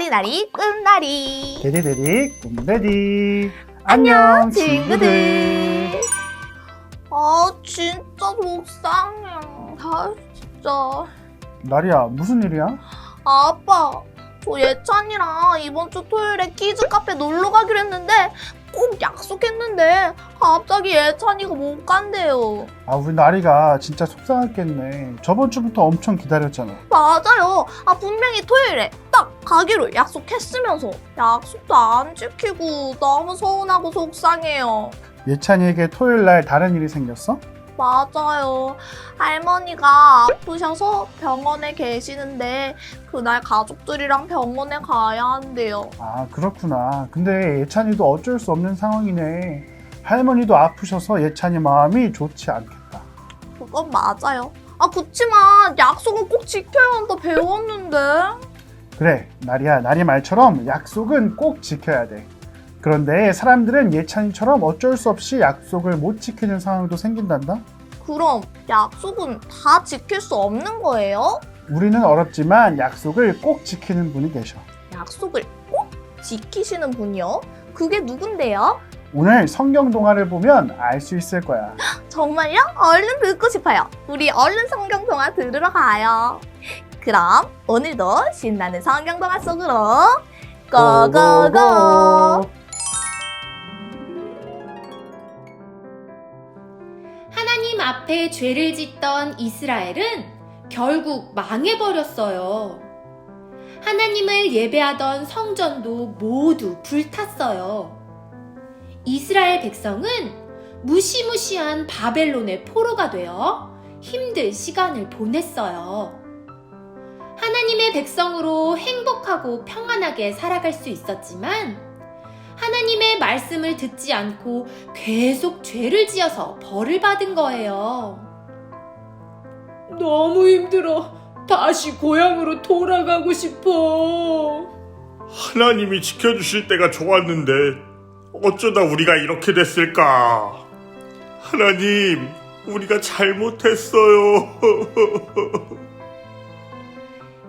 나리나리 꿈나리. 데디데디 꿈데디. 안녕 친구들. 아 진짜 속상해. 아 진짜. 나리야, 무슨 일이야? 아빠, 저 예찬이랑 이번 주 토요일에 키즈 카페 놀러 가기로 했는데 꼭 약속했는데 갑자기 예찬이가 못 간대요. 우리 나리가 진짜 속상했겠네. 저번 주부터 엄청 기다렸잖아. 맞아요. 분명히 토요일에 딱 가기로 약속했으면서 약속도 안 지키고 너무 서운하고 속상해요. 예찬이에게 토요일 날 다른 일이 생겼어? 맞아요. 할머니가 아프셔서 병원에 계시는데 그날 가족들이랑 병원에 가야 한대요. 그렇구나. 근데 예찬이도 어쩔 수 없는 상황이네. 할머니도 아프셔서 예찬이 마음이 좋지 않겠다. 그건 맞아요. 그치만 약속은 꼭 지켜야 한다 배웠는데. 그래, 나리야, 나리 말처럼 약속은 꼭 지켜야 돼. 그런데 사람들은 예찬이처럼 어쩔 수 없이 약속을 못 지키는 상황도 생긴단다. 그럼 약속은 다 지킬 수 없는 거예요? 우리는 어렵지만 약속을 꼭 지키는 분이 계셔. 약속을 꼭 지키시는 분이요? 그게 누군데요? 오늘 성경 동화를 보면 알 수 있을 거야. 정말요? 얼른 듣고 싶어요. 우리 얼른 성경 동화 들으러 가요. 그럼 오늘도 신나는 성경 동화 속으로 고고고! 하나님 앞에 죄를 짓던 이스라엘은 결국 망해버렸어요. 하나님을 예배하던 성전도 모두 불탔어요. 이스라엘 백성은 무시무시한 바벨론의 포로가 되어 힘든 시간을 보냈어요. 하나님의 백성으로 행복하고 평안하게 살아갈 수 있었지만 하나님의 말씀을 듣지 않고 계속 죄를 지어서 벌을 받은 거예요. 너무 힘들어. 다시 고향으로 돌아가고 싶어. 하나님이 지켜주실 때가 좋았는데 어쩌다 우리가 이렇게 됐을까? 하나님, 우리가 잘못했어요.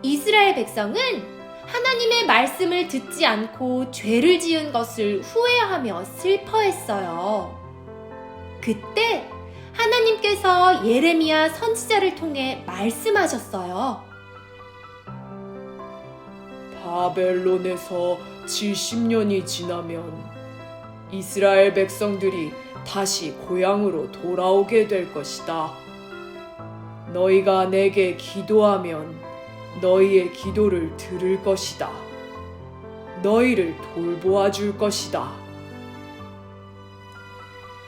이스라엘 백성은 하나님의 말씀을 듣지 않고 죄를 지은 것을 후회하며 슬퍼했어요. 그때 하나님께서 예레미야 선지자를 통해 말씀하셨어요. 바벨론에서 70년이 지나면 이스라엘 백성들이 다시 고향으로 돌아오게 될 것이다. 너희가 내게 기도하면 너희의 기도를 들을 것이다. 너희를 돌보아 줄 것이다.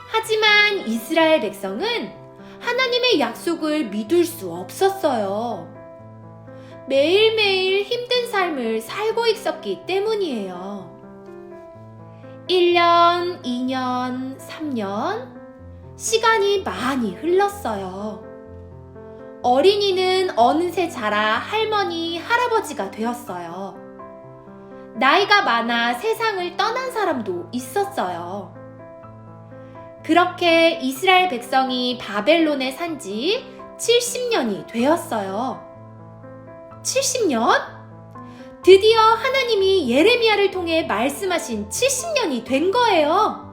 하지만 이스라엘 백성은 하나님의 약속을 믿을 수 없었어요. 매일매일 힘든 삶을 살고 있었기 때문이에요. 1년, 2년, 3년, 시간이 많이 흘렀어요. 어린이는 어느새 자라 할머니, 할아버지가 되었어요. 나이가 많아 세상을 떠난 사람도 있었어요. 그렇게 이스라엘 백성이 바벨론에 산 지 70년이 되었어요. 70년? 드디어 하나님이 예레미야를 통해 말씀하신 70년이 된 거예요.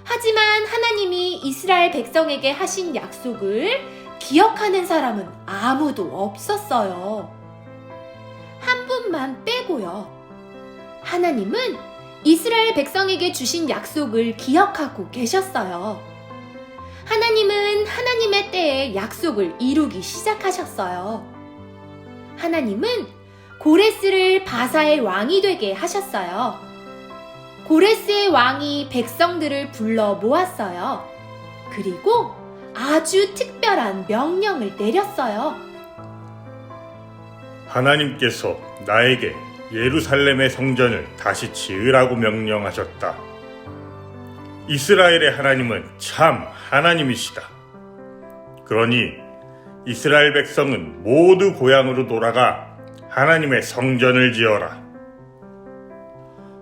하지만 하나님이 이스라엘 백성에게 하신 약속을 기억하는 사람은 아무도 없었어요. 한 분만 빼고요. 하나님은 이스라엘 백성에게 주신 약속을 기억하고 계셨어요. 하나님은 하나님의 때에 약속을 이루기 시작하셨어요. 하나님은 고레스를 바사의 왕이 되게 하셨어요. 고레스의 왕이 백성들을 불러 모았어요. 그리고 아주 특별한 명령을 내렸어요. 하나님께서 나에게 예루살렘의 성전을 다시 지으라고 명령하셨다. 이스라엘의 하나님은 참 하나님이시다. 그러니 이스라엘 백성은 모두 고향으로 돌아가 하나님의 성전을 지어라.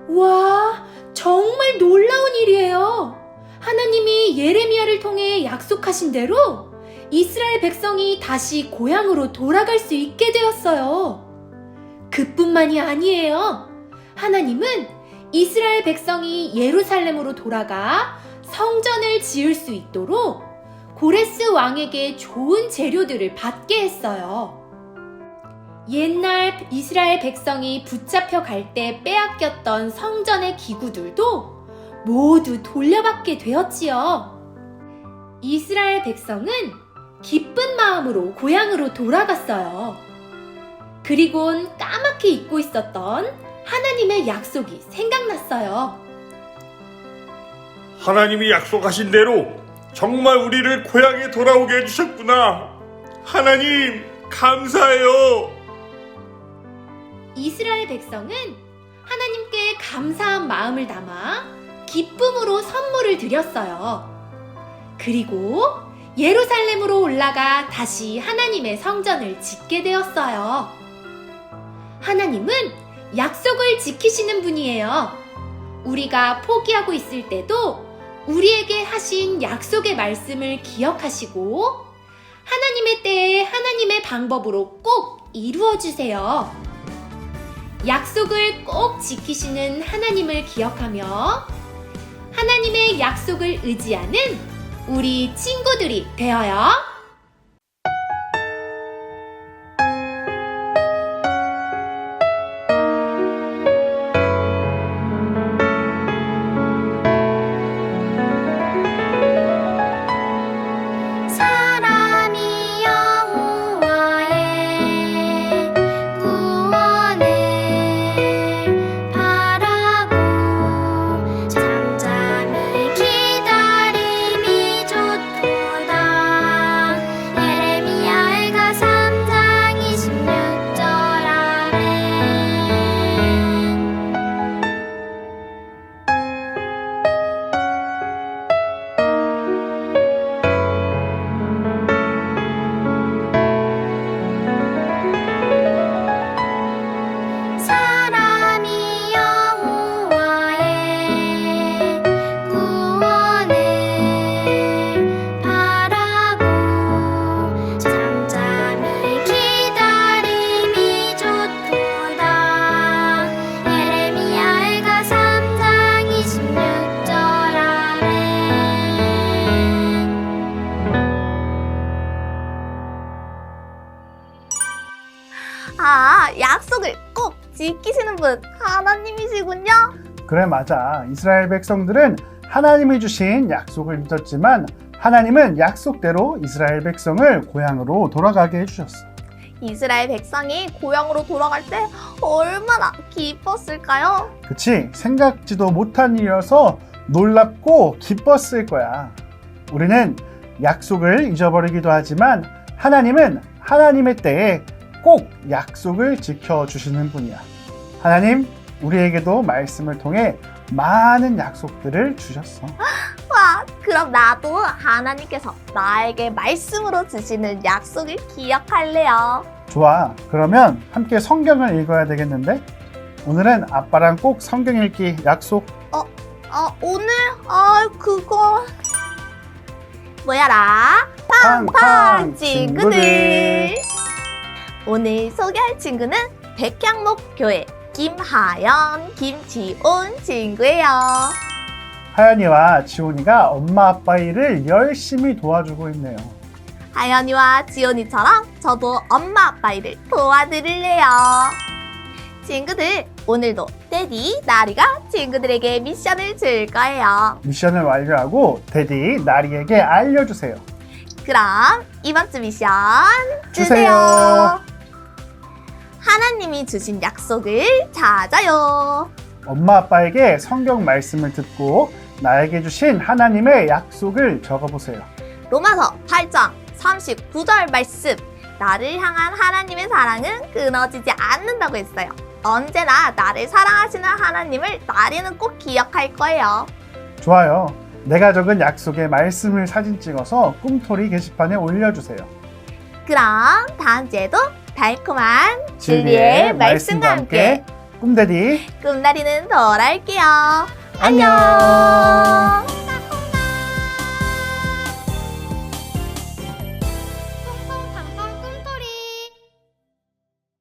와, 정말 놀라운 일이에요. 하나님이 예레미야를 통해 약속하신 대로 이스라엘 백성이 다시 고향으로 돌아갈 수 있게 되었어요. 그 그뿐만이 아니에요. 하나님은 이스라엘 백성이 예루살렘으로 돌아가 성전을 지을 수 있도록 고레스 왕에게 좋은 재료들을 받게 했어요. 옛날 이스라엘 백성이 붙잡혀 갈 때 빼앗겼던 성전의 기구들도 모두 돌려받게 되었지요. 이스라엘 백성은 기쁜 마음으로 고향으로 돌아갔어요. 그리곤 까맣게 잊고 있었던 하나님의 약속이 생각났어요. 하나님이 약속하신 대로 정말 우리를 고향에 돌아오게 해주셨구나. 하나님, 감사해요. 이스라엘 백성은 하나님께 감사한 마음을 담아 기쁨으로 선물을 드렸어요. 그리고 예루살렘으로 올라가 다시 하나님의 성전을 짓게 되었어요. 하나님은 약속을 지키시는 분이에요. 우리가 포기하고 있을 때도 우리에게 하신 약속의 말씀을 기억하시고 하나님의 때에 하나님의 방법으로 꼭 이루어 주세요. 약속을 꼭 지키시는 하나님을 기억하며 하나님의 약속을 의지하는 우리 친구들이 되어요. 사람이 여호와의 구원을 바라고 잠잠히 기다림이 좋도다. 예레미야가 3장 26절 아멘. 사람이 여호와의 구원을 바라고 잠잠히 기다림이 좋도다. 예레미야가 3장 26절 아멘. 아, 약속을 꼭 지키시는 분 하나님이시군요. 그래, 맞아. 이스라엘 백성들은 하나님이 주신 약속을 믿었지만 하나님은 약속대로 이스라엘 백성을 고향으로 돌아가게 해주셨어. 이스라엘 백성이 고향으로 돌아갈 때 얼마나 기뻤을까요? 그치? 생각지도 못한 일이어서 놀랍고 기뻤을 거야. 우리는 약속을 잊어버리기도 하지만 하나님은 하나님의 때에 꼭 약속을 지켜주시는 분이야. 하나님, 우리에게도 말씀을 통해 많은 약속들을 주셨어. 와, 그럼 나도 하나님께서 나에게 말씀으로 주시는 약속을 기억할래요. 좋아. 그러면 함께 성경을 읽어야 되겠는데? 오늘은 아빠랑 꼭 성경 읽기 약속. 오늘? 그거 뭐야라? 팡팡 친구들. 오늘 소개할 친구는 백향목교회 김하연, 김지온 친구예요. 하연이와 지온이가 엄마 아빠 일을 열심히 도와주고 있네요. 하연이와 지온이처럼 저도 엄마 아빠 일을 도와드릴래요. 친구들, 오늘도 데디, 나리가 친구들에게 미션을 줄 거예요. 미션을 완료하고 데디, 나리에게 알려주세요. 그럼 이번 주 미션 주세요. 하나님이 주신 약속을 찾아요. 엄마 아빠에게 성경 말씀을 듣고 나에게 주신 하나님의 약속을 적어보세요. 로마서 8장 39절 말씀. 나를 향한 하나님의 사랑은 끊어지지 않는다고 했어요. 언제나 나를 사랑하시는 하나님을 나리는 꼭 기억할 거예요. 좋아요. 내가 적은 약속의 말씀을 사진 찍어서 꿈토리 게시판에 올려주세요. 그럼 다음 주에도 달콤한 진리의 말씀과 함께 꿈데디 꿈나리는 돌아올게요. 안녕.